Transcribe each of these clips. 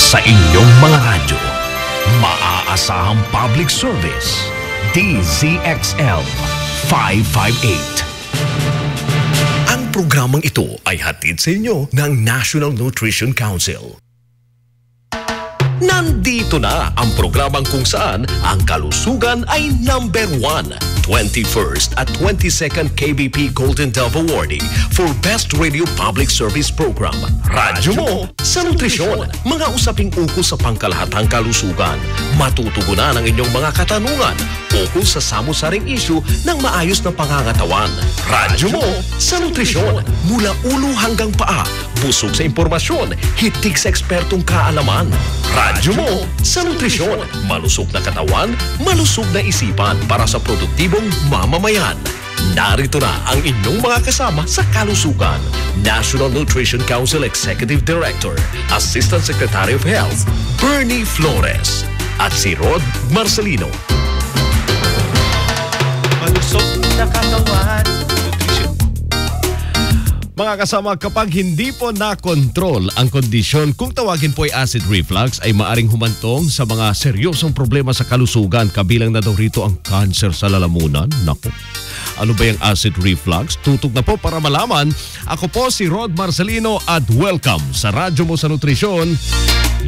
sa inyong mga radyo. Maaasahang public service, DZXL 558. Ang programang ito ay hatid sa inyo ng National Nutrition Council. Nandito na ang programang kung saan ang kalusugan ay number 1. 21st at 22nd KBP Golden Dove Awardee for Best Radio Public Service Program. Radyo mo sa nutrisyon. Mga usaping ukol sa pangkalahatang kalusugan. Matutugunan ang inyong mga katanungan ukol sa samu-saring issue ng maayos na pangangatawan. Radyo mo sa nutrisyon. Mula ulo hanggang paa. Busog sa impormasyon. Hitik sa ekspertong kaalaman. Radyo mo sa nutrisyon. Malusog na katawan, malusog na isipan para sa produktibong mamamayan. Narito na ang inyong mga kasama sa kalusugan. National Nutrition Council Executive Director, Assistant Secretary of Health, Bernie Flores, at si Rod Marcelino. Malusog na katawan, nutrition. Mga kasama, kapag hindi po na-control ang kondisyon, kung tawagin po ay acid reflux, ay maaring humantong sa mga seryosong problema sa kalusugan. Kabilang na daw rito ang cancer sa lalamunan. Naku, ano ba yung acid reflux? Tutok na po para malaman. Ako po si Rod Marcelino at welcome sa Radyo Mo sa Nutrisyon,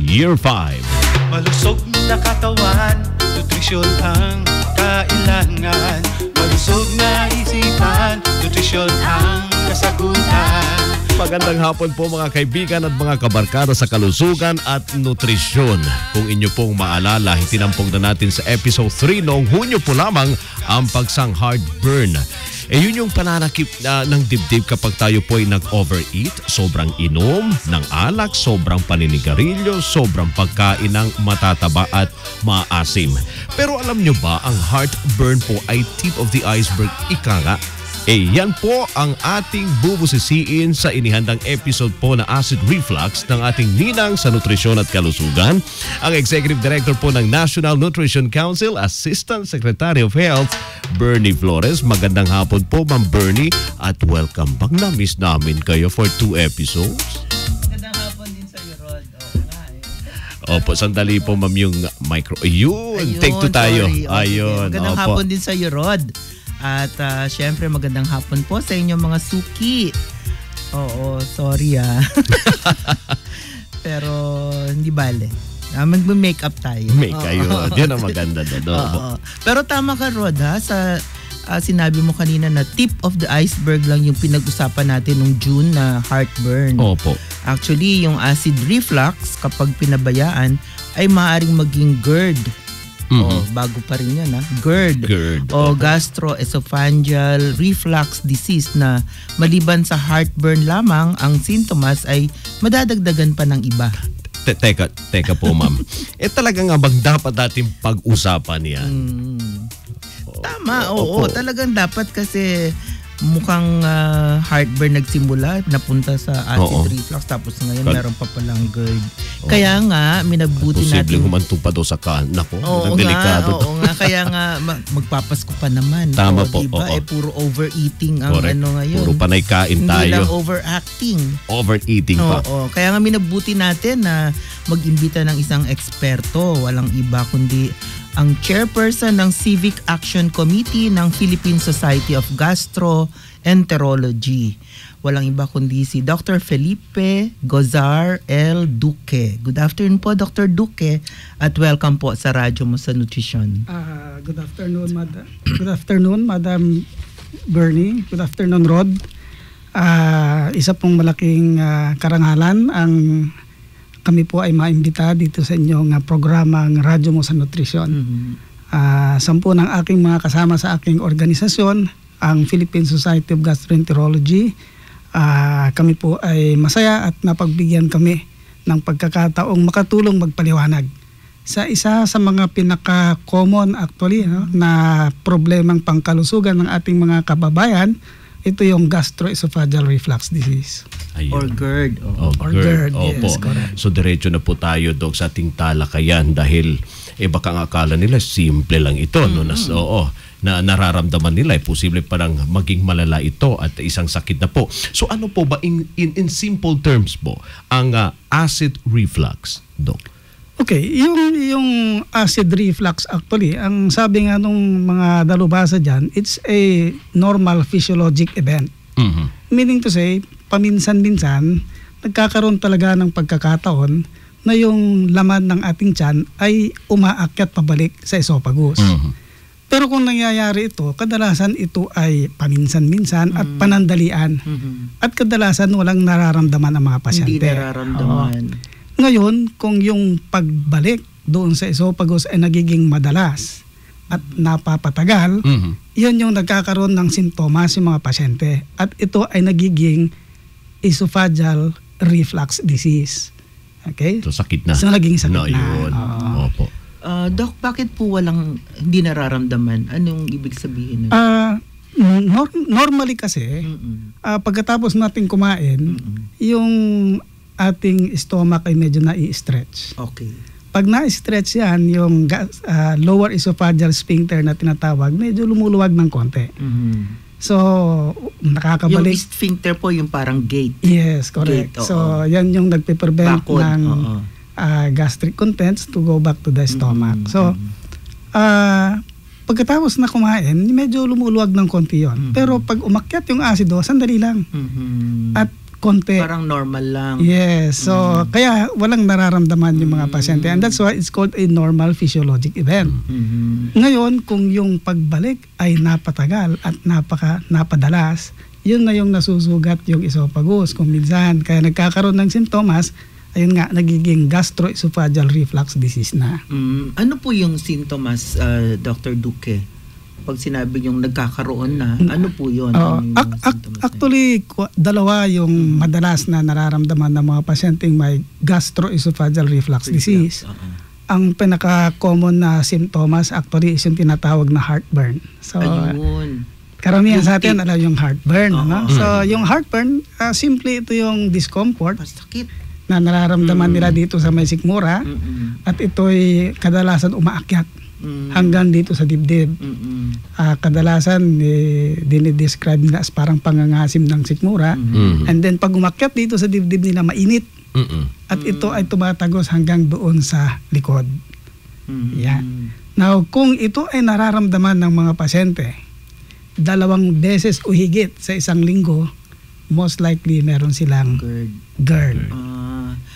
Year 5. Malusog na katawan, nutrisyon ang kailangan. Malusog na isipan, nutrisyon ang kasagutan. Magandang hapon po mga kaibigan at mga kabarkada sa kalusugan at nutrisyon. Kung inyo pong maalala, itinampong na natin sa episode 3 noong Hunyo po lamang ang pagsang heartburn. Yun yung pananakip ng dibdib kapag tayo po ay nag-overeat, sobrang inom ng alak, sobrang paninigarilyo, sobrang pagkain ng matataba at maasim. Pero alam nyo ba, ang heartburn po ay tip of the iceberg, ika nga. Yan po ang ating bubusisiin sa inihandang episode po na Acid Reflux ng ating ninang sa nutrisyon at kalusugan, ang Executive Director po ng National Nutrition Council, Assistant Secretary of Health, Bernie Flores. Magandang hapon po, Ma'am Bernie, at welcome back. Na-miss namin kayo for 2 episodes. Magandang hapon din sa iyo, Rod. Oo nga eh. Opo, sandali po, Ma'am, yung micro. Ayun, take 2 tayo. Sorry. Okay. Ayun, Magandang opo. hapon din sa iyo, Rod. At syempre magandang hapon po sa inyong mga suki. Oo, sorry Pero hindi bale. Mag-makeup tayo. Make kayo. Yun ang maganda doon. Pero tama ka, Rod, sa sinabi mo kanina na tip of the iceberg lang yung pinag-usapan natin nung June na heartburn. Opo. Actually, yung acid reflux kapag pinabayaan ay maaaring maging GERD. Bago pa rin yan GERD. O gastroesophageal reflux disease na maliban sa heartburn lamang, ang sintomas ay madadagdagan pa ng iba. Teka po, ma'am. Talaga nga bang dapat natin pag-usapan yan? Tama, oo. Talagang dapat kasi mukhang heartburn nagsimula, napunta sa acid reflux, tapos ngayon meron pa palang GERD. Kaya nga, minabuti natin. Posibleng humantong pa doon sa nako. Oo nga, kaya nga magpapasko pa naman. Tama po. Diba? Puro overeating ang correct. Ngayon. Puro panay kain tayo. Hindi lang overacting. Overeating pa. Kaya nga minabuti natin na mag-imbita ng isang eksperto. Walang iba kundi ang chairperson ng Civic Action Committee ng Philippine Society of Gastroenterology. Walang iba kundi si Dr. Felipe Gozar L. Duque. Good afternoon po, Dr. Duque, at welcome po sa Radyo Mo sa Nutrisyon. Good afternoon, Madam. Good afternoon, Madam Bernie. Good afternoon, Rod. Isa pong malaking karangalan ang kami po ay maimbita dito sa inyong programang Radyo Mo sa Nutrisyon. Sampu ng aking mga kasama sa aking organisasyon, ang Philippine Society of Gastroenterology. Kami po ay masaya at napagbigyan kami ng pagkakataong makatulong magpaliwanag sa isa sa mga pinaka-common actually na problemang pangkalusugan ng ating mga kababayan. Ito yung gastroesophageal reflux disease. Ayun. Or GERD. Or GERD, Opo. yes, correct. So diretso na po tayo, Dok, sa ating talakayan dahil baka ang akala nila simple lang ito. No? na nararamdaman nila. Posible parang maging malala ito at isang sakit na po. So ano po ba in simple terms po ang acid reflux, Doc? Okay, yung acid reflux actually, ang sabi nga nung mga dalubhasa dyan, it's a normal physiologic event. Meaning to say, paminsan-minsan, nagkakaroon talaga ng pagkakataon na yung laman ng ating tiyan ay umaakyat pabalik sa esophagus. Pero kung nangyayari ito, kadalasan ito ay paminsan-minsan at panandalian. At kadalasan walang nararamdaman ang mga pasyente. Hindi nararamdaman. Ngayon, kung yung pagbalik doon sa esophagus ay nagiging madalas at napapatagal, yun yung nagkakaroon ng simptomas yung mga pasyente. At ito ay nagiging esophageal reflux disease. Okay? So sakit na. So naging sakit no, na. Yun. Opo. Doc, bakit po hindi nararamdaman? Anong ibig sabihin? Normally kasi, pagkatapos natin kumain, yung ating stomach ay medyo nai-stretch. Okay. Pag na-stretch yan, yung lower esophageal sphincter na tinatawag, medyo lumuluwag ng konti. So, nakakabalik. Yung sphincter po, yung parang gate. Yes, correct. Gate, so, yan yung nagpe-prevent Bakod, ng gastric contents to go back to the stomach. So, pagkatapos na kumain, medyo lumuluwag ng konti yon. Pero pag umakyat yung asido, sandali lang. At konti. Parang normal lang. Yes. So, kaya walang nararamdaman yung mga pasyente. And that's why it's called a normal physiologic event. Ngayon, kung yung pagbalik ay napatagal at napadalas, yun na yung nasusugat yung esophagus. Kung minsan, kaya nagkakaroon ng sintomas, ayun nga, nagiging gastroesophageal reflux disease na. Ano po yung sintomas, Dr. Duque? Pag sinabi yung nagkakaroon na, ano po yun? Actually, dalawa yung madalas na nararamdaman ng mga pasyenteng may gastroesophageal reflux disease. Ang pinaka-common na simptomas actually is yung tinatawag na heartburn. So, ayun. Karamihan sa atin alam yung heartburn. So, yung heartburn, simply ito yung discomfort na nararamdaman nila dito sa may sikmura at ito'y kadalasan umaakyat hanggang dito sa dibdib. Kadalasan dinidescribe nila as parang pangangasim ng sikmura. And then pag umakyat dito sa dibdib nila, mainit. At ito ay tumatagos hanggang doon sa likod. Yan. Now, kung ito ay nararamdaman ng mga pasyente 2 beses o higit sa isang linggo, most likely meron silang GERD.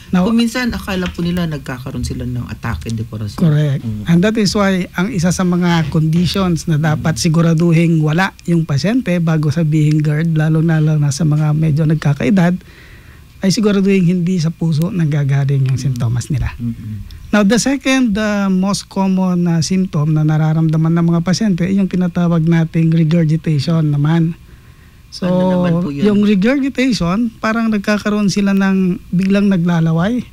Now, kung minsan akala po nila nagkakaroon sila ng atake de corazon. Correct. And that is why ang isa sa mga conditions na dapat siguraduhin wala yung pasyente bago sabihin GERD, lalo na sa mga medyo nagkakaedad, ay siguraduhin hindi sa puso nanggagaling yung sintomas nila. Now, the second most common symptom na nararamdaman ng mga pasyente ay yung tinatawag nating regurgitation naman. So, yung regurgitation, parang nagkakaroon sila ng biglang naglalaway.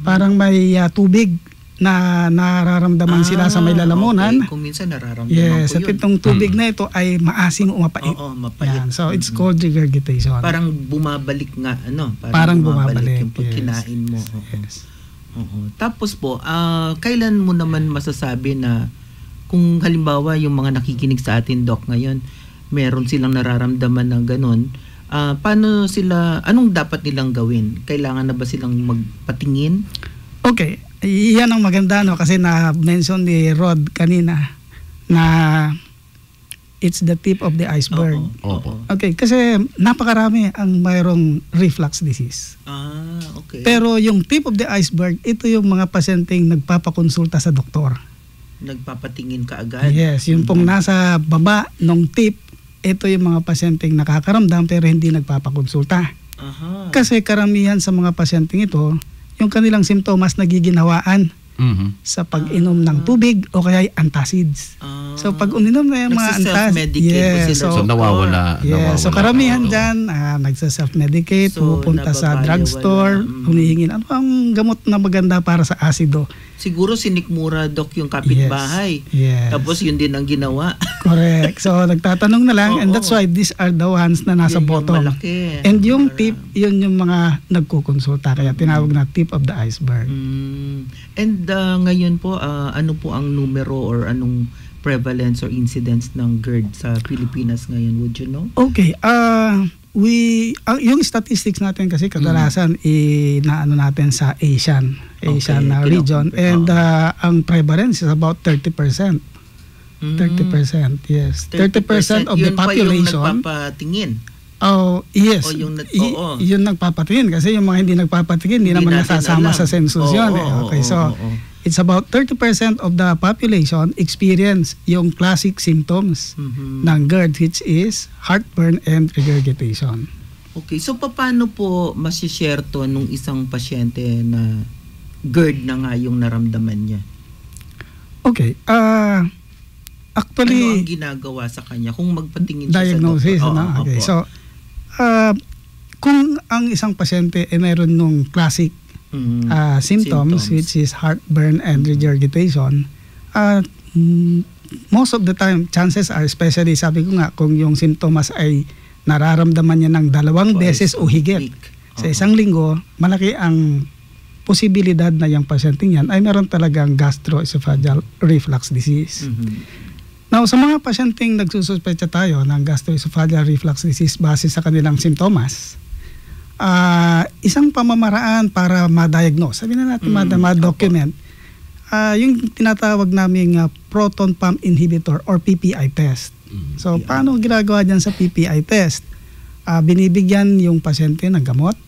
Parang may tubig na nararamdaman sila sa may lalamunan. Okay. Kung minsan nararamdaman yes, ko yun. At itong tubig na ito ay maasim o mapait. Oo, mapait. Yan. So, it's called regurgitation. Parang bumabalik nga, Parang bumabalik yung pag kinain mo. Yes. Tapos po, kailan mo naman masasabi na kung halimbawa yung mga nakikinig sa atin, Doc, ngayon, meron silang nararamdaman ng ganun, paano sila, anong dapat nilang gawin? Kailangan na ba silang magpatingin? Okay, yan ang maganda kasi na-mention ni Rod kanina na it's the tip of the iceberg. Okay, kasi napakarami ang mayroong reflux disease. Okay. Pero yung tip of the iceberg, ito yung mga pasyenteng nagpapakonsulta sa doktor. Nagpapatingin ka agad? Yes, yung pong nasa baba ng tip, ito yung mga pasyenteng nakakaramdam pero hindi nagpapakonsulta. Kasi karamihan sa mga pasyenteng ito, yung kanilang simptomas nagiginhawaan sa pag-inom ng tubig o kaya antacids. So pag uminom na yung mga antacids, so nawawala. So karamihan dyan, nagsa-self-medicate, pupunta sa drugstore, humihingi ano ang gamot na maganda para sa asido. Siguro sinikmura, Doc, yung kapitbahay. Yes. Tapos yun din ang ginawa. Correct. So nagtatanong na lang and that's why these are the ones na nasa bottom. And yung tip, yun yung mga nagkukonsulta. Kaya tinawag na tip of the iceberg. And ngayon po, ano po ang numero or anong prevalence or incidence ng GERD sa Pilipinas ngayon? Would you know? Okay. Yung statistics natin kasi kadalasan inaano natin sa Asian region, and ang prevalence is about 30%. 30%, yes. 30% of the population. Yun pa yung nagpapatingin. Oh, yes. O yung yun nagpapatingin kasi yung mga hindi nagpapatingin hindi naman nasasama sa census yun. Okay, so it's about 30% of the population experience yung classic symptoms ng GERD, which is heartburn and regurgitation. Okay, so paano po masishare to nung isang pasyente na GERD na nga yung naramdaman niya? Okay, actually, ano ang ginagawa sa kanya kung magpatingin siya diagnosis, sa doktor? Okay, opo. so kung ang isang pasyente ay mayroon nung classic symptoms, which is heartburn and regurgitation, most of the time, chances are, especially sabi ko nga, kung yung symptoms ay nararamdaman niya ng 2 beses o higit sa isang linggo, malaki ang posibilidad na yung pasyenteng yan ay meron talagang gastroesophageal reflux disease. Now, sa mga pasyenteng nagsususpecha tayo ng gastroesophageal reflux disease base sa kanilang simptomas, isang pamamaraan para ma-diagnose, sabi na natin ma-document, yung tinatawag naming proton pump inhibitor or PPI test. So, paano ginagawa dyan sa PPI test? Binibigyan yung pasyente ng gamot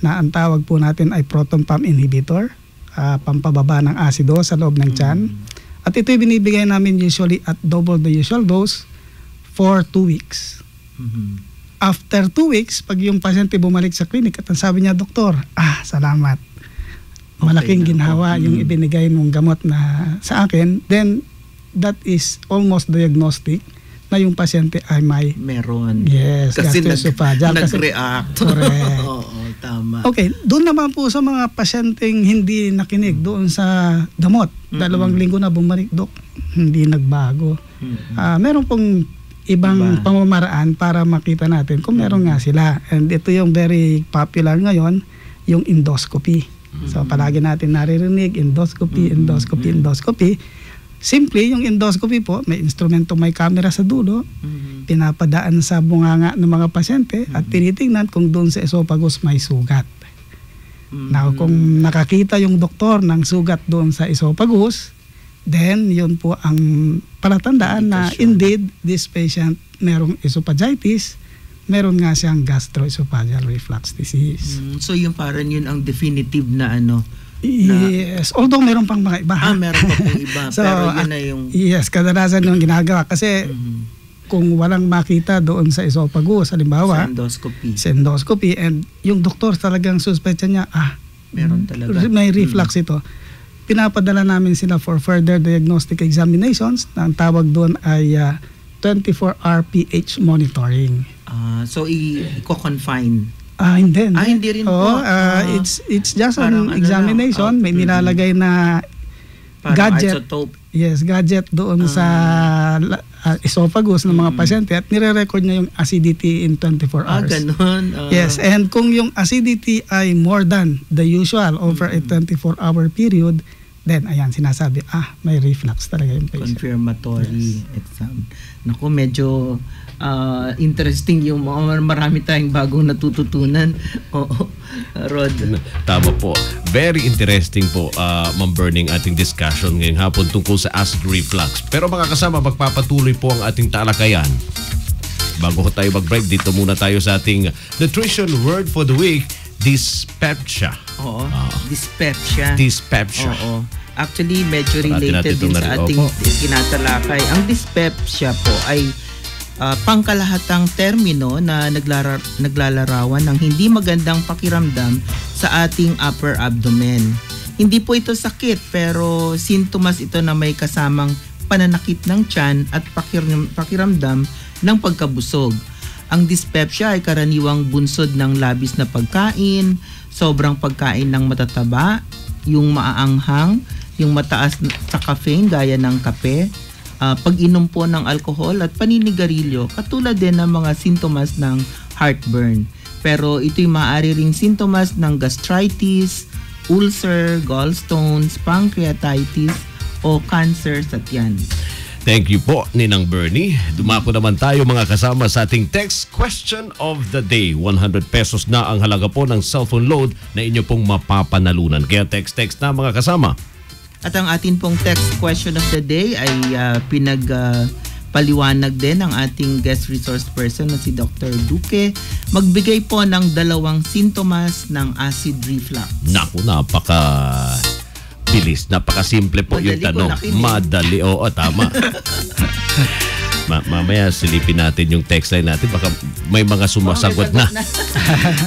na ang tawag po natin ay proton pump inhibitor, pampababa ng asido sa loob ng tiyan. At ito'y binibigay namin usually at double the usual dose for 2 weeks. After 2 weeks, pag yung pasyente bumalik sa clinic at ang sabi niya, Doktor, salamat. Malaking ginhawa yung ibinigay mong gamot na sa akin, then that is almost diagnostic na yung pasyente ay may meron. Yes, kasi gastroesophageal. Nag-react. Correct. Oo, tama. Okay, doon naman po sa mga pasyenteng hindi nakinig doon sa gamot. 2 linggo na bumalik, Dok, hindi nagbago. Meron pong ibang pamamaraan para makita natin kung meron nga sila. And ito yung very popular ngayon, yung endoscopy. So palagi natin naririnig, endoscopy. Simple, yung endoscopy po, may instrumento, may camera sa dulo, pinapadaan sa bunganga ng mga pasyente at tinitingnan kung doon sa esophagus may sugat. Now, kung nakakita yung doktor ng sugat doon sa esophagus, then yun po ang palatandaan na indeed this patient merong esophagitis, meron nga siyang gastroesophageal reflux disease. So yung parang yun ang definitive na ano? Yes, although meron pang mga iba. Meron pa pong iba. So, pero yun na yung... Yes, kadalasan yung ginagawa. Kasi kung walang makita doon sa esophagus, halimbawa, sa endoscopy, and yung doktor talagang suspecha niya, meron talaga. May reflux ito. Pinapadala namin sila for further diagnostic examinations. Na ang tawag doon ay 24-hour pH monitoring. So, i-confine? Hindi. Hindi rin po. It's just an examination. May nilalagay na gadget. Isotope. Yes, gadget doon sa esophagus ng mga pasyente at nire-record niya yung acidity in 24 hours. Ganun. Yes, and kung yung acidity ay more than the usual over a 24-hour period, then ayan, sinasabi, may reflux talaga yung patient. Confirmatory exam. Naku, medyo interesting yung marami tayong bagong natututunan. Oo, Rod. Tama po. Very interesting po, Ma'am Berning, ating discussion ngayong hapon tungkol sa acid reflux. Pero mga kasama, magpapatuloy po ang ating talakayan. Bago tayo mag-break, dito muna tayo sa ating nutrition word for the week, dyspepsia. Oo, dyspepsia. Dyspepsia. Oo. Actually, medyo related din sa ating kinatalakay. Ang dyspepsia po ay pangkalahatang termino na naglalarawan ng hindi magandang pakiramdam sa ating upper abdomen. Hindi po ito sakit, pero sintomas ito na may kasamang pananakit ng tiyan at pakiramdam ng pagkabusog. Ang dyspepsia ay karaniwang bunsod ng labis na pagkain, sobrang pagkain ng matataba, yung maaanghang, yung mataas sa caffeine gaya ng kape, pag-inom po ng alcohol at paninigarilyo, katulad din ng mga sintomas ng heartburn. Pero ito'y maaari ring sintomas ng gastritis, ulcer, gallstones, pancreatitis o cancer sa tiyan. Thank you po, Ninang Bernie. Dumako naman tayo mga kasama sa ating text question of the day. 100 pesos na ang halaga po ng cellphone load na inyo pong mapapanalunan. Kaya text na mga kasama. At ang atin pong text question of the day ay paliwanag din ng ating guest resource person na si Dr. Duque. Magbigay po ng 2 sintomas ng acid reflux. Naku, bilis. Napakasimple po yung tanong. Madali. Oo, tama. Mamaya silipin natin yung text line natin. Baka may mga sumasagot na.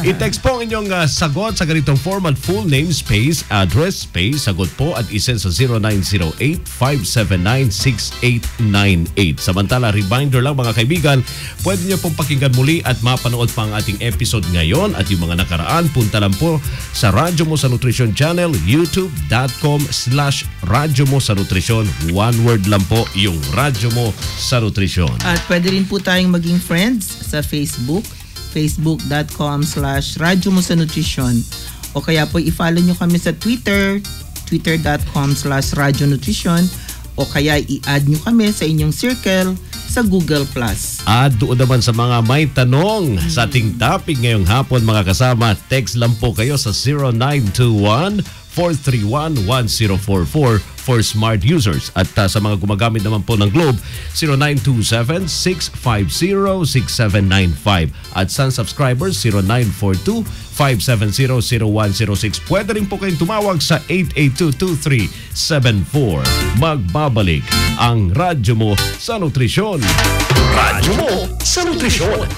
I-text po ang inyong sagot sa ganitong format. Full name, space, address, space, sagot po at isend sa 0908-579-6898. Samantala, reminder lang mga kaibigan, pwede nyo pong pakinggan muli at mapanood pa ang ating episode ngayon at yung mga nakaraan. Punta lang po sa Radyo Mo sa Nutrition channel, youtube.com/Radyo Mo sa Nutrition. One word lang po yung Radyo Mo sa Nutrition. At pwede rin po tayong maging friends sa Facebook, facebook.com/Radyo Mo sa Nutrition. O kaya po i-follow nyo kami sa Twitter, twitter.com/Radyo Nutrition. O kaya i-add nyo kami sa inyong circle sa Google+. At doon naman sa mga may tanong sa ating topic ngayong hapon mga kasama, text lang po kayo sa 0921-431-1044 for smart users. At sa mga gumagamit naman po ng Globe, 0927-650-6795. At sa subscribers, 0942-570-0106. Pwede rin po kayong tumawag sa 882-2374. Magbabalik ang Radyo Mo sa Nutrisyon. Radyo Mo sa Nutrisyon.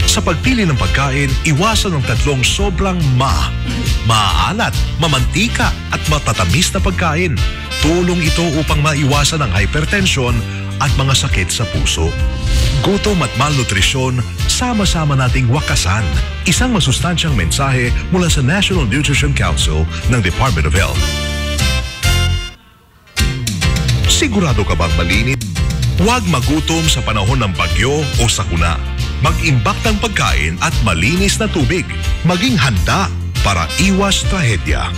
Sa pagpili ng pagkain, iwasan ang 3 sobrang maaalat, mamantika at matatamis na pagkain. Tulong ito upang maiwasan ang hypertension at mga sakit sa puso. Gutom at malnutrisyon, sama-sama nating wakasan. Isang masustansyang mensahe mula sa National Nutrition Council ng Department of Health. Sigurado ka bang malinis? Huwag magutom sa panahon ng bagyo o sakuna. Mag-imbak ng pagkain at malinis na tubig. Maging handa para iwas trahedya.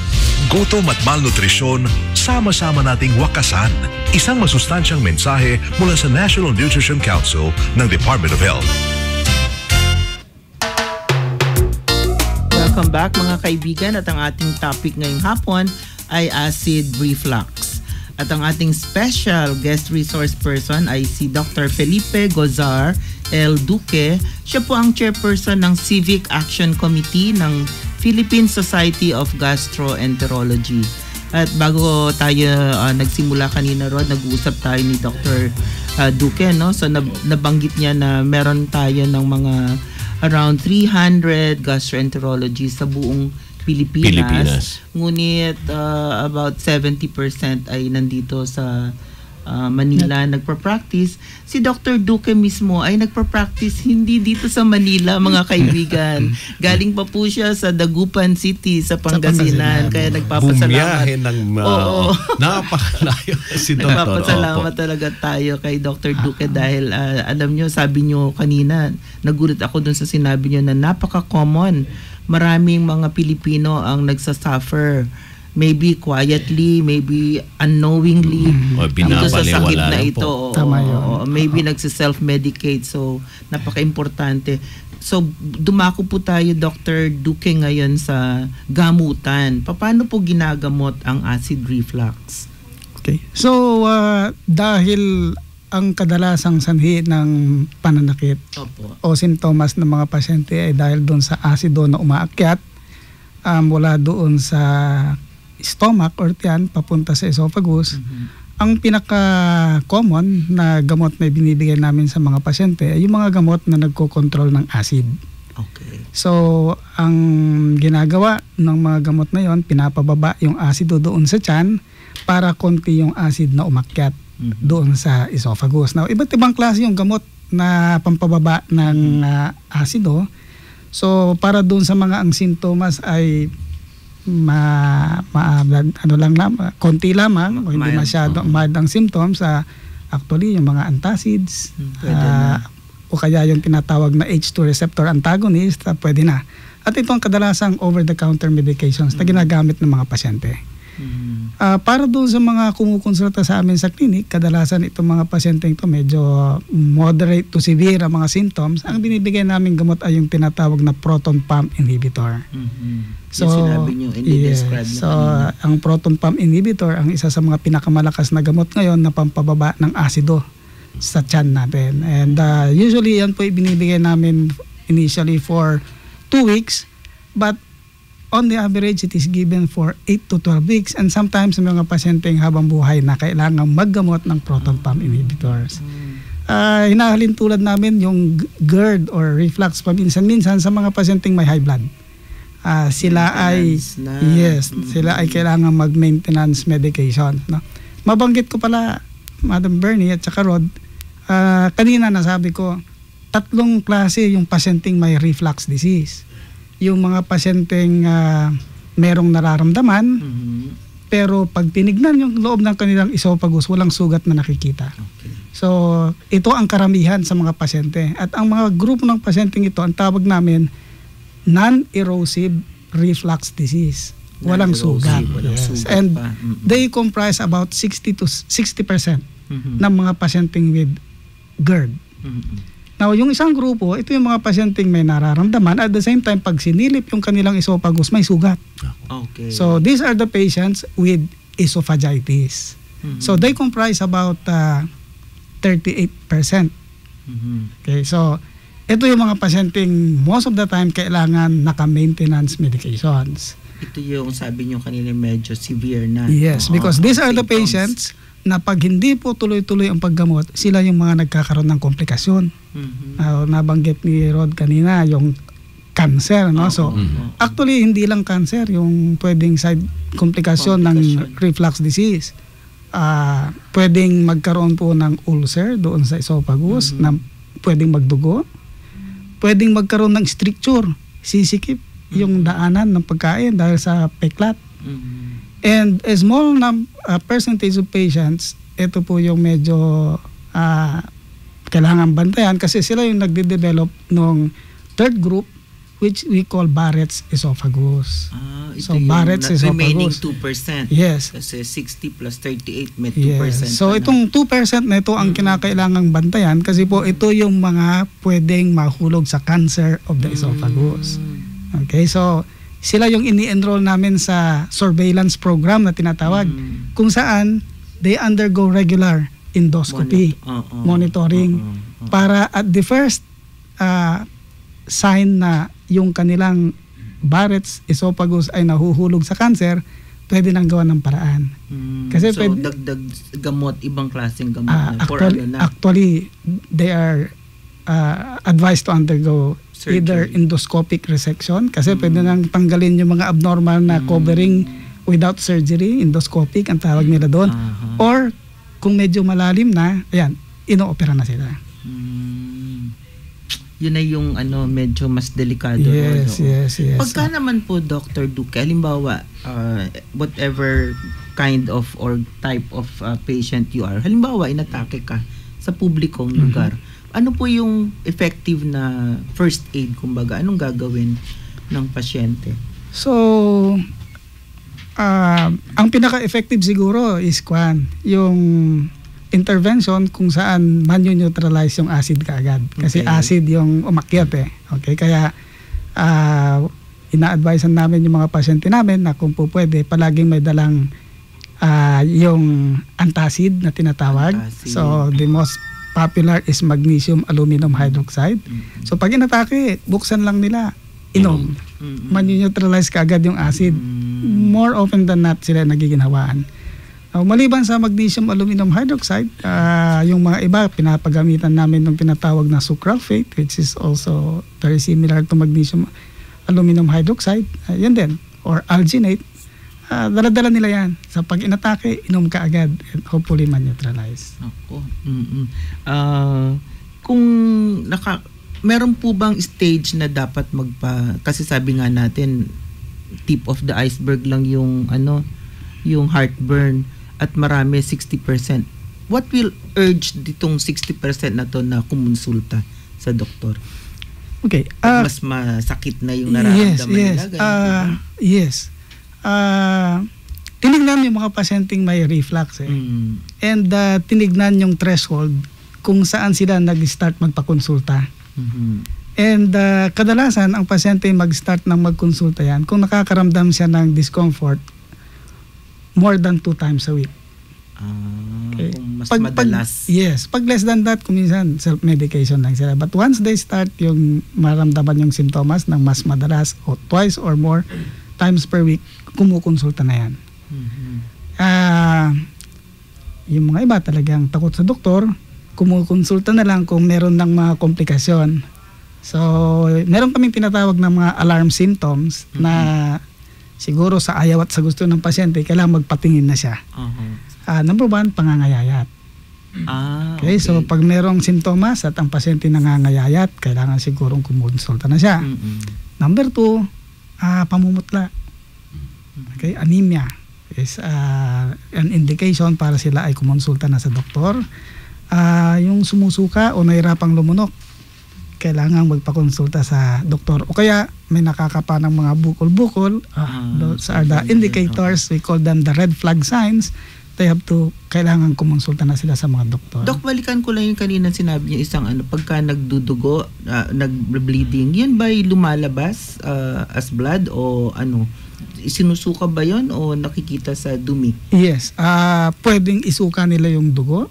Gutom at malnutrisyon, sama-sama nating wakasan. Isang masustansyang mensahe mula sa National Nutrition Council ng Department of Health. Welcome back mga kaibigan, at ang ating topic ngayong hapon ay acid reflux. At ang ating special guest resource person ay si Dr. Felipe Gozar L. Duque. Siya po ang chairperson ng Civic Action Committee ng Philippine Society of Gastroenterology. At bago tayo nagsimula kanina, Rod, nag-uusap tayo ni Dr. Duque, no? So nabanggit niya na meron tayo ng mga around 300 gastroenterologists sa buong Pilipinas. Ngunit about 70% ay nandito sa Manila nagpa-practice. Si Dr. Duque mismo ay nagpa-practice hindi dito sa Manila, mga kaibigan. Galing pa po siya sa Dagupan City sa Pangasinan. Kaya nagpapasalamat. Bumiyahe ng napakalayo si Dr. Nagpapasalamat talaga tayo kay Dr. Duque dahil alam nyo, sabi nyo kanina, nagulat ako dun sa sinabi nyo na napaka-common. Maraming mga Pilipino ang nagsasuffer. Maybe quietly, maybe unknowingly dito sa sakit na ito. Tama yun. Maybe nagsiself-medicate. So, napaka-importante. So, dumako po tayo, Dr. Duque, ngayon sa gamutan. Paano po ginagamot ang acid reflux? Okay. So, dahil ang kadalasang sanhi ng pananakit o sintomas ng mga pasyente ay dahil doon sa asido na umaakyat mula doon sa stomach or tiyan papunta sa esophagus. Ang pinaka-common na gamot na binibigay namin sa mga pasyente ay yung mga gamot na nagko-control ng acid. Okay. So, ang ginagawa ng mga gamot na yon, pinapababa yung asido doon sa tiyan para konti yung acid na umakyat doon sa esophagus. Now, iba't ibang klase yung gamot na pampababa ng asido. So, para doon sa mga ang sintomas ay konti lamang o hindi masyado mild ang symptoms, actually yung mga antacids o kaya yung tinatawag na H2 receptor antagonist, pwede na. At ito ang kadalasang over-the-counter medications na ginagamit ng mga pasyente. Para doon sa mga kumukonsulta sa amin sa clinic, kadalasan itong mga pasyenteng ito medyo moderate to severe ang mga symptoms. Ang binibigay namin gamot ay yung tinatawag na proton pump inhibitor. So, sinabi nyo, describe nyo. So, ang proton pump inhibitor, ang isa sa mga pinakamalakas na gamot ngayon na pampababa ng asido sa tiyan natin. And usually, yan po ibinibigay namin initially for 2 weeks. But on the average, it is given for 8 to 12 weeks, and sometimes may mga pasyenteng habang buhay na kailangang maggamot ng proton pump inhibitors. Hinahalin tulad namin yung GERD or reflux paminsan-minsan sa mga pasyenteng may high blood. Sila ay kailangan mag-maintenance medication. No? Mabanggit ko pala, Madam Bernie at saka Rod, kanina nasabi ko, 3 klase yung pasyenteng may reflux disease. Yung mga pasyenteng merong nararamdaman, pero pag tinignan yung loob ng kanilang esophagus, walang sugat na nakikita. Okay. So, ito ang karamihan sa mga pasyente. At ang mga grupo ng pasyenteng ito, ang tawag namin, non-erosive reflux disease. Walang sugat. Yes. And they comprise about 60% ng mga pasyenteng with GERD. Now, yung isang grupo, ito yung mga pasyenteng may nararamdaman. At the same time, pag sinilip yung kanilang esophagus, may sugat. Okay. So, these are the patients with esophagitis. So, they comprise about 38%. Okay, so, ito yung mga pasyenteng most of the time kailangan naka-maintenance medications. Ito yung sabi nyo kanina medyo severe na. Yes, because these are the patients na pag hindi po tuloy-tuloy ang paggamot, sila yung mga nagkakaroon ng komplikasyon. Nabanggit ni Rod kanina, yung cancer. No? So, actually, hindi lang cancer, yung pwedeng side komplikasyon ng reflux disease. Pwedeng magkaroon po ng ulcer doon sa esophagus na pwedeng magdugo. Pwedeng magkaroon ng stricture, sisikip yung daanan ng pagkain dahil sa peklat. And a small percentage of patients, ito po yung medyo kailangan bantayan kasi sila yung nagde-develop ng third group which we call Barrett's esophagus. Ito so Barrett's esophagus. Remaining 2%. Yes. Kasi 60 plus 38 may 2%. Yes. So itong 2% na ito ang kinakailangang bantayan kasi po ito yung mga pwedeng mahulog sa cancer of the esophagus. Okay, so sila yung ini-enroll namin sa surveillance program na tinatawag kung saan they undergo regular endoscopy monitoring para at the first sign na yung kanilang Barrett's esophagus ay nahuhulog sa cancer, pwede nang gawa ng paraan. Kasi so dagdag gamot, ibang klaseng gamot actually they are advised to undergo surgery. Either endoscopic resection kasi pwede nang tanggalin yung mga abnormal na covering without surgery, endoscopic ang tawag nila doon. Or kung medyo malalim na, ayan, ino-opera na sila. Yun na yung medyo mas delikado. Yes. Pagka naman po, Dr. Duque, halimbawa, whatever kind of or type of patient you are, halimbawa, inatake ka sa publikong lugar, ano po yung effective na first aid, kumbaga? Anong gagawin ng pasyente? So, ang pinaka-effective siguro is yung intervention kung saan man-neutralize yung acid kaagad. Kasi acid yung umakyat Okay, kaya ina-advisean namin yung mga pasyente namin na kung po pwede, palaging may dalang yung antacid na tinatawag. So, the most popular is magnesium aluminum hydroxide. So pag inatake, buksan lang nila, inom. Man-neutralize kaagad yung acid. More often than not sila nagiginhawaan. Maliban sa magnesium aluminum hydroxide, yung mga iba pinapagamitan namin ng tinatawag na sucralfate, which is also very similar to magnesium aluminum hydroxide. Yan din. Or alginate. Dala-dala nila yan. Sa pag inatake, inom ka agad and hopefully man-neutralize. Ako. Kung meron po bang stage na dapat kasi sabi nga natin tip of the iceberg lang yung yung heartburn at marami 60%. What will urge ditong 60% na to na kumonsulta sa doktor? Okay. Mas masakit na yung nararamdaman nila. Yes. Tinignan tinignan yung mga pasyenteng may reflux and tinignan yung threshold kung saan sila nag-start magpakonsulta. And kadalasan ang pasyente mag-start ng magkonsulta yan kung nakakaramdam siya ng discomfort more than 2 times a week. Okay. Kung mas madalas. Yes. Pag less than that, kuminsan self-medication lang sila. But once they start yung maramdaman yung simptomas ng mas madalas o twice or more times per week, kumukonsulta na yan. Yung mga iba talagang takot sa doktor, kumukonsulta na lang kung meron ng mga komplikasyon. So, meron kaming tinatawag na mga alarm symptoms na siguro sa ayaw at sa gusto ng pasyente, kailangan magpatingin na siya. Number 1, pangangayayat. Okay, so pag merong simptomas at ang pasyente nangangayayat, kailangan sigurong kumonsulta na siya. Number 2, pamumutla. Okay, anemia is an indication para sila ay kumonsulta na sa doktor. Yung sumusuka o nahirapang lumunok, kailangan magpakonsulta sa doktor. O kaya may nakakapa ng mga bukol-bukol. Those are the indicators. We call them the red flag signs. They have to, kailangan kumonsulta na sila sa mga doktor. Dok, balikan ko lang yung kanina sinabi niyo isang pagka nagdudugo, nag-bleeding, yun ba lumalabas as blood o sinusuka ba yun o nakikita sa dumi? Yes. Pwedeng isuka nila yung dugo.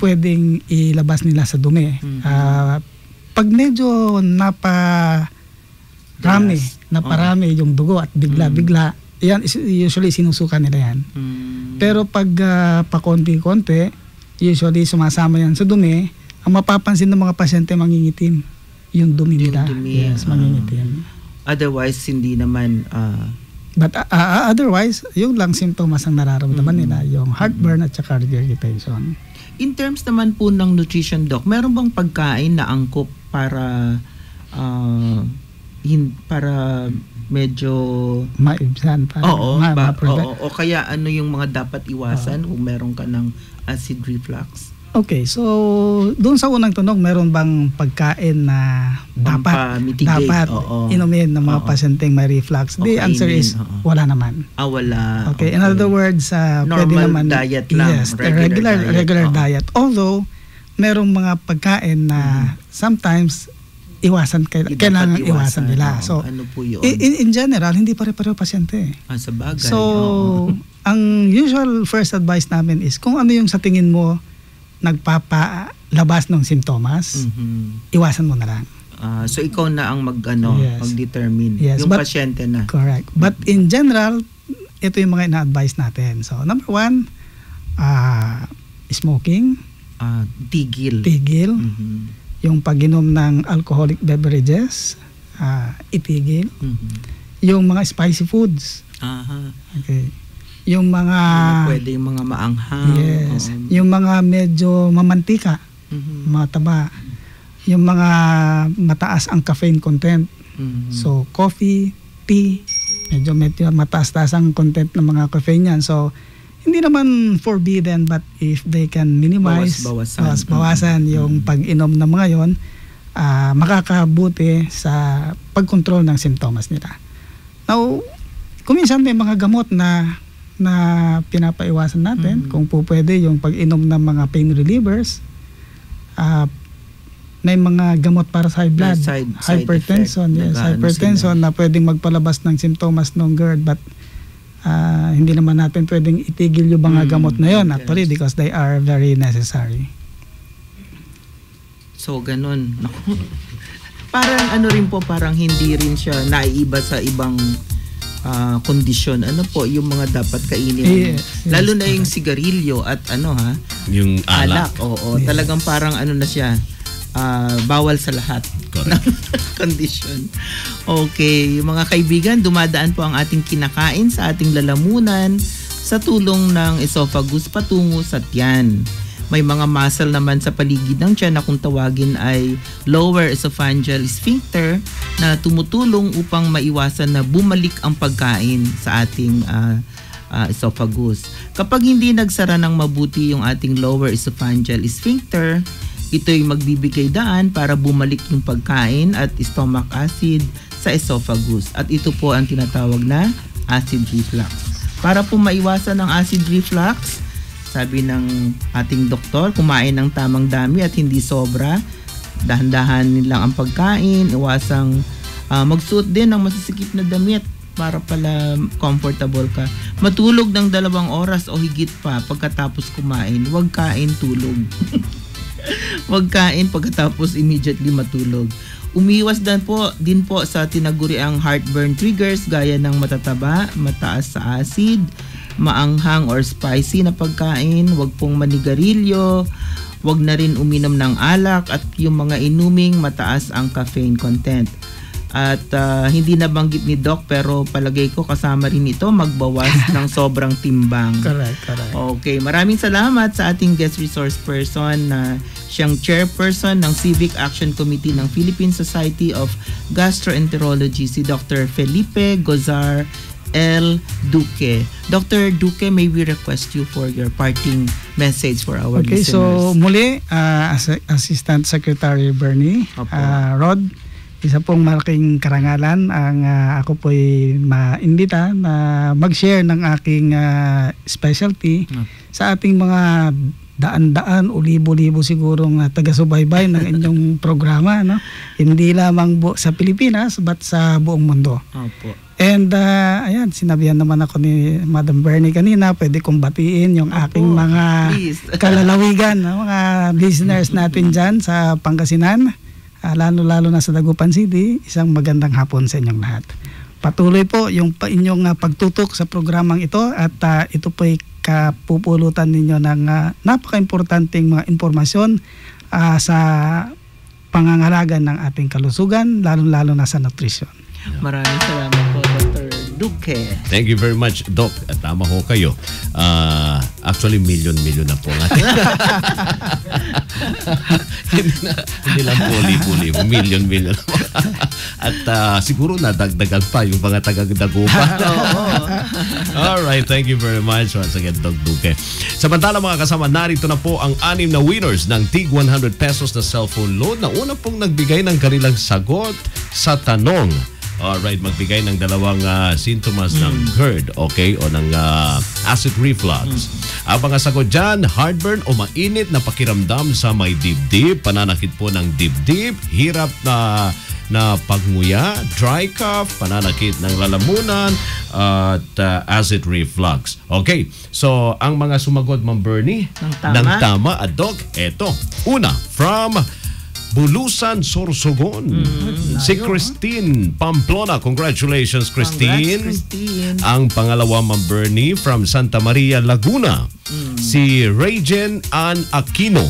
Pwedeng ilabas nila sa dumi. Pag medyo naparami yung dugo at bigla-bigla, yan usually sinusuka nila yan. Pero pag pakonti-konti, usually sumasama yan sa dumi, ang mapapansin ng mga pasyente mangingitim yung dumi nila. Yes, mangingitim. Otherwise, hindi naman... But otherwise, yung lang symptoms ang nararamdaman nila, yung heartburn at saka regurgitation. In terms naman po ng nutrition, Doc, meron bang pagkain na angkop para medyo maibsan para o kaya ano yung mga dapat iwasan kung meron ka ng acid reflux? Okay, so doon sa unang tanong, meron bang pagkain na dapat inumin ng mga pasyenteng may reflux? The answer is wala naman. Wala. Okay, in other words, pwede naman diet lang. Yes, regular diet. Although merong mga pagkain na sometimes kailangan iwasan nila. So ano po yun? In general, hindi pare-pareho pasyente. Sa bagay. So ang usual first advice namin is kung ano yung sa tingin mo nagpapalabas ng simptomas, iwasan mo na lang. So ikaw na ang mag-determine. Yung pasyente na. Correct. But in general, ito yung mga ina-advise natin. So number 1, smoking. Tigil. Yung pag-inom ng alcoholic beverages, itigil. Yung mga spicy foods. Okay. Yung mga pwede yung mga maanghang. Yes. Yung mga medyo mamantika, mataba. Yung mga mataas ang caffeine content. So coffee, tea, medyo mataas-taas ang content ng mga caffeine yan. So hindi naman forbidden, but if they can minimize, bawasan yung pag-inom ng mga yon, makakabuti sa pag-control ng simptomas nila. Now, kuminsan may mga gamot na pinapaiwasan natin. Kung po pwede yung pag-inom ng mga pain relievers, may mga gamot para sa high blood, hypertension, hypertension na pwedeng magpalabas ng simptomas ng GERD, but hindi naman natin pwedeng itigil yung mga gamot na yon actually because they are very necessary. So ganun. Parang parang hindi rin siya naiiba sa ibang kondisyon. Ano po yung mga dapat kainin? Lalo na yung sigarilyo at yung alak. Talagang parang na siya. Bawal sa lahat ng condition. Okay, mga kaibigan, dumadaan po ang ating kinakain sa ating lalamunan sa tulong ng esophagus patungo sa tiyan. May mga muscle naman sa paligid ng tiyan na kung tawagin ay lower esophageal sphincter na tumutulong upang maiwasan na bumalik ang pagkain sa ating esophagus. Kapag hindi nagsara ng mabuti yung ating lower esophageal sphincter, ito'y magbibigay daan para bumalik yung pagkain at stomach acid sa esophagus. At ito po ang tinatawag na acid reflux. Para po maiwasan ang acid reflux, sabi ng ating doktor, kumain ng tamang dami at hindi sobra. Dahan-dahan lang ang pagkain, iwasang magsuot din ng masisikip na damit para pala comfortable ka. Matulog ng 2 oras o higit pa pagkatapos kumain. Huwag kain, tulog. Huwag kain pagkatapos immediately matulog. Umiwas din po sa tinaguriang heartburn triggers gaya ng matataba, mataas sa acid, maanghang or spicy na pagkain. Huwag pong manigarilyo. Huwag na rin uminom ng alak at yung mga inuming mataas ang caffeine content. At hindi nabanggit ni Doc pero palagay ko kasama rin ito magbawas ng sobrang timbang. Correct. Okay, maraming salamat sa ating guest resource person na siyang chairperson ng Civic Action Committee ng Philippine Society of Gastroenterology, si Dr. Felipe Gozar L. Duque. Dr. Duque, may we request you for your parting message for our listeners? Okay, so muli, Assistant Secretary Bernie, Rod, isa pong malaking karangalan ang ako po'y maimbita na mag-share ng aking specialty sa ating mga daan-daan o libo-libo sigurong taga-subaybay ng inyong programa, no? Hindi lamang sa Pilipinas but sa buong mundo. Opo. And ayan, sinabihan naman ako ni Madam Bernie kanina, pwede kong batiin yung aking mga kalalawigan, mga listeners natin dyan sa Pangasinan. Lalo-lalo na sa Dagupan City, isang magandang hapon sa inyong lahat. Patuloy po yung inyong pagtutok sa programang ito at ito po ay kapupulutan ninyo ng napaka-importanting mga impormasyon sa pangangalaga ng ating kalusugan, lalo-lalo na sa nutrisyon. Maraming salamat po, Dr. Duque. Thank you very much, Doc. At tama ho kayo. Actually, million na po nga. Hindi lang puli-puli. Million. At siguro nadagdagan pa yung mga taga-Dagupan. Alright, thank you very much once again, Doc Duque. Samantala mga kasama, narito na po ang 6 na winners ng tig 100 pesos na cellphone loan na una pong nagbigay ng kanilang sagot sa tanong. Alright, magbigay ng 2 sintomas ng GERD, okay, o ng acid reflux. Ang mga sagot dyan, heartburn o mainit na pakiramdam sa may dibdib, pananakit po ng dibdib, hirap na pagnguya, dry cough, pananakit ng lalamunan, at acid reflux. Okay, so ang mga sumagot, Ma'am Bernie, ng tama at Doc, eto. Una, from Bulusan, Sorsogon. Si Christine Pamplona. Congratulations, Christine. Congrats, Christine. Ang pangalawa, Ma'am Bernie, from Santa Maria, Laguna. Si Regen Ann Aquino.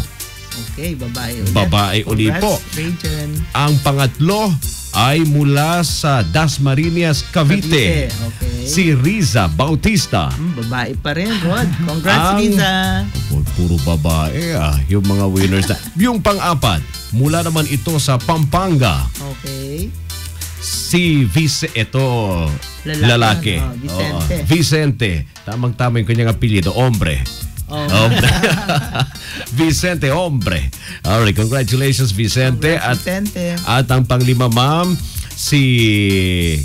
Okay, babae ulit. Babae uli po. Regen. Ang pangatlo ay mula sa Dasmariñas, Cavite. Okay. Si Riza Bautista. Babae pa rin, Rod. Congrats, Riza. Puro babae yung mga winners na. Yung pang-apat, mula naman ito sa Pampanga. Okay. Si lalaki. Vicente. Vicente. Tamang-tama yung kanyang apelyido, hombre. Hombre. Vicente, hombre. Alright, congratulations, Vicente. Vicente. At ang panglima, ma'am, si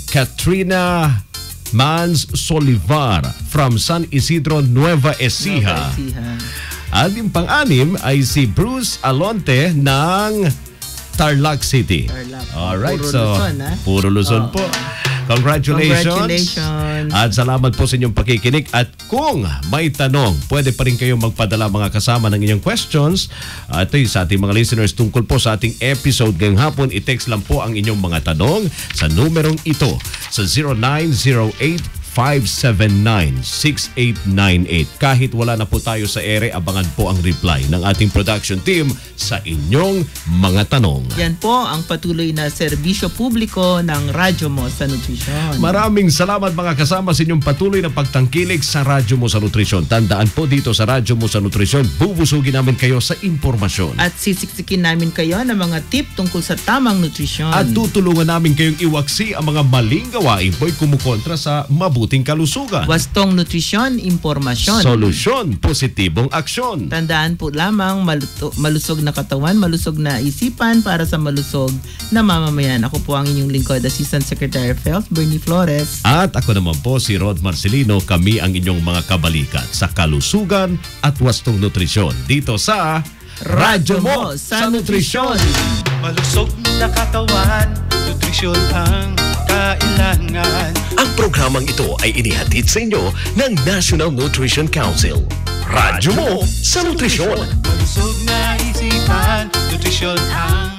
Katrina Mans Solivar from San Isidro, Nueva Ecija. At yung pang-anim ay si Bruce Alonte ng Tarlac City. Alright, puro Luzon po. Congratulations. At salamat po sa inyong pakikinig. At kung may tanong, pwede pa rin kayong magpadala mga kasama ng inyong questions. At sa ating mga listeners tungkol po sa ating episode ngayong hapon, i-text lang po ang inyong mga tanong sa numerong ito sa 0908-579-6898. Kahit wala na po tayo sa ere, abangan po ang reply ng ating production team sa inyong mga tanong. Yan po ang patuloy na serbisyo publiko ng Radyo Mo sa Nutrisyon. Maraming salamat mga kasama sa inyong patuloy na pagtangkilik sa Radyo Mo sa Nutrisyon. Tandaan po dito sa Radyo Mo sa Nutrisyon, bubusugin namin kayo sa impormasyon. At sisiksikin namin kayo ng mga tip tungkol sa tamang nutrisyon. At tutulungan namin kayong iwaksi ang mga maling gawain po'y kumukontra sa mabuti mabuting kalusugan. Wastong nutrisyon, impormasyon. Solusyon, positibong aksyon. Tandaan po lamang, malusog na katawan, malusog na isipan para sa malusog na mamamayan. Ako po ang inyong lingkod, Assistant Secretary of Health, Bernie Flores. At ako naman po si Rod Marcelino. Kami ang inyong mga kabalikat sa kalusugan at wastong nutrisyon dito sa Radyo Mo sa Nutrisyon. Malusog na katawan, nutrisyon ang kailangan. Ang programang ito ay inihatid sa inyo ng National Nutrition Council. Radyo Mo sa Nutrisyon. Malusog na isipan, nutrisyon ang